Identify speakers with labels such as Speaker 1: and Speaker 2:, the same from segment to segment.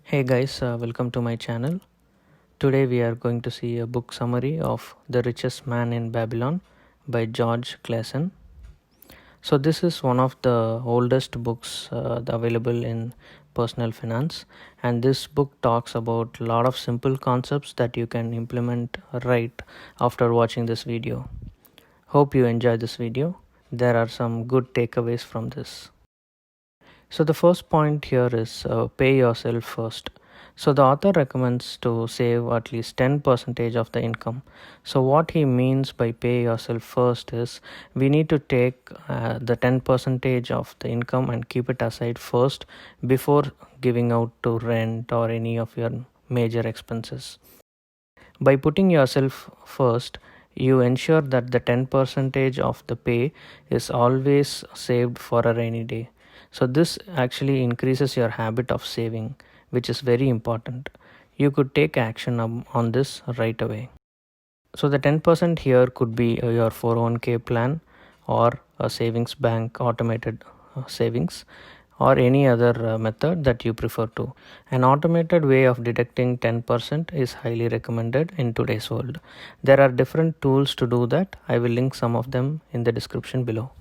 Speaker 1: Hey guys, welcome to my channel. Today we are going to see a book summary of The Richest Man in Babylon by George Clason. So this is one of the oldest books available in personal finance, and this book talks about a lot of simple concepts that you can implement right after watching this video. Hope you enjoy this video. There are some good takeaways from this. So the first point here is pay yourself first. So the author recommends to save at least 10% of the income. So what he means by pay yourself first is we need to take the 10% of the income and keep it aside first before giving out to rent or any of your major expenses. By putting yourself first, you ensure that the 10% of the pay is always saved for a rainy day. So this actually increases your habit of saving, which is very important. You could take action on this right away. So the 10% here could be your 401k plan or a savings bank automated savings or any other method that you prefer to. An automated way of deducting 10% is highly recommended in today's world. There are different tools to do that. I will link some of them in the description below.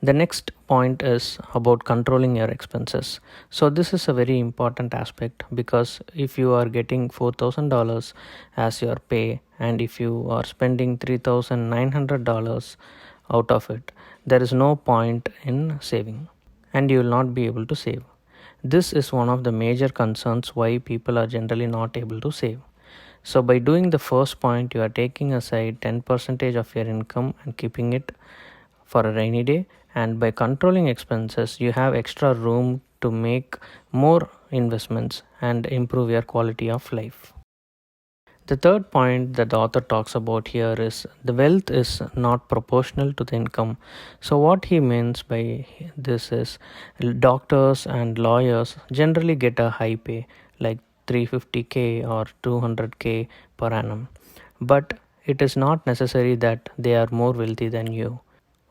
Speaker 1: The next point is about controlling your expenses. So this is a very important aspect because if you are getting $4,000 as your pay and if you are spending $3,900 out of it, there is no point in saving and you will not be able to save. This is one of the major concerns why people are generally not able to save. So by doing the first point, you are taking aside 10% of your income and keeping it for a rainy day, and by controlling expenses you have extra room to make more investments and improve your quality of life. The third point that the author talks about here is the wealth is not proportional to the income. So what he means by this is doctors and lawyers generally get a high pay like 350k or 200k per annum, but it is not necessary that they are more wealthy than you.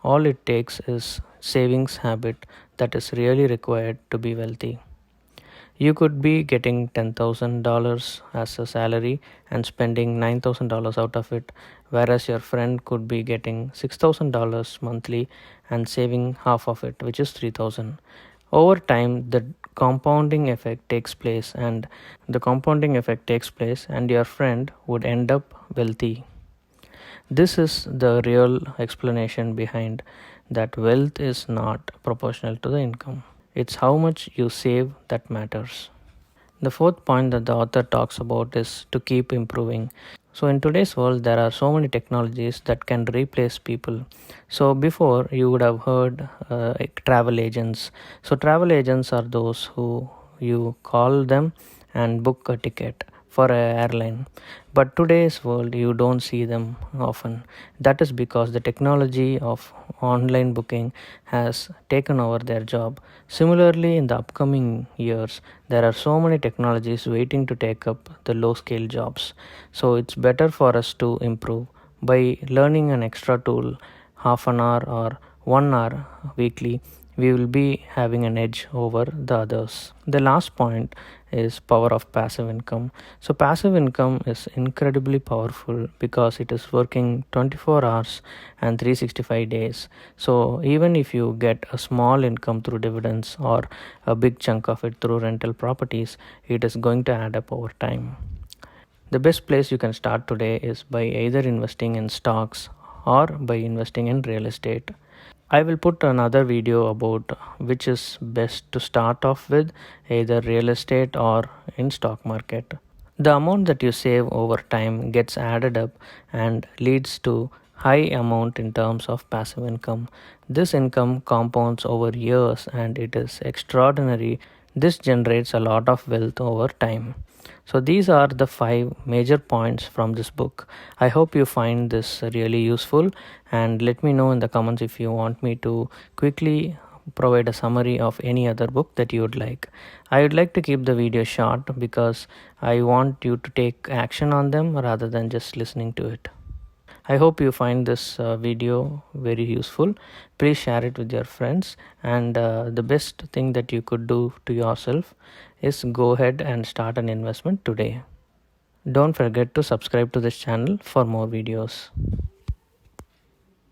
Speaker 1: All it takes is savings habit that is really required to be wealthy. You could be getting $10,000 as a salary and spending $9,000 out of it, whereas your friend could be getting $6,000 monthly and saving half of it, which is $3,000. Over time, the compounding effect takes place, and your friend would end up wealthy. This is the real explanation behind that wealth is not proportional to the income. It's how much you save that matters. The fourth point that the author talks about is to keep improving. So, in today's world, there are so many technologies that can replace people. So, before you would have heard travel agents. So, travel agents are those who you call them and book a ticket for an airline, but today's world you don't see them often. That is because the technology of online booking has taken over their job. Similarly, in the upcoming years there are so many technologies waiting to take up the low scale jobs. So it's better for us to improve by learning an extra tool half an hour or 1 hour weekly. We will be having an edge over the others. The last point is power of passive income. So passive income is incredibly powerful because it is working 24 hours and 365 days. So even if you get a small income through dividends or a big chunk of it through rental properties, it is going to add up over time. The best place you can start today is by either investing in stocks or by investing in real estate. I will put another video about which is best to start off with, either real estate or in stock market. The amount that you save over time gets added up and leads to high amount in terms of passive income. This income compounds over years and it is extraordinary. This generates a lot of wealth over time. So these are the 5 major points from this book. I hope you find this really useful, and let me know in the comments if you want me to quickly provide a summary of any other book that you would like. I would like to keep the video short because I want you to take action on them rather than just listening to it. I hope you find this video very useful. Please share it with your friends, and the best thing that you could do to yourself is go ahead and start an investment today. Don't forget to subscribe to this channel for more videos.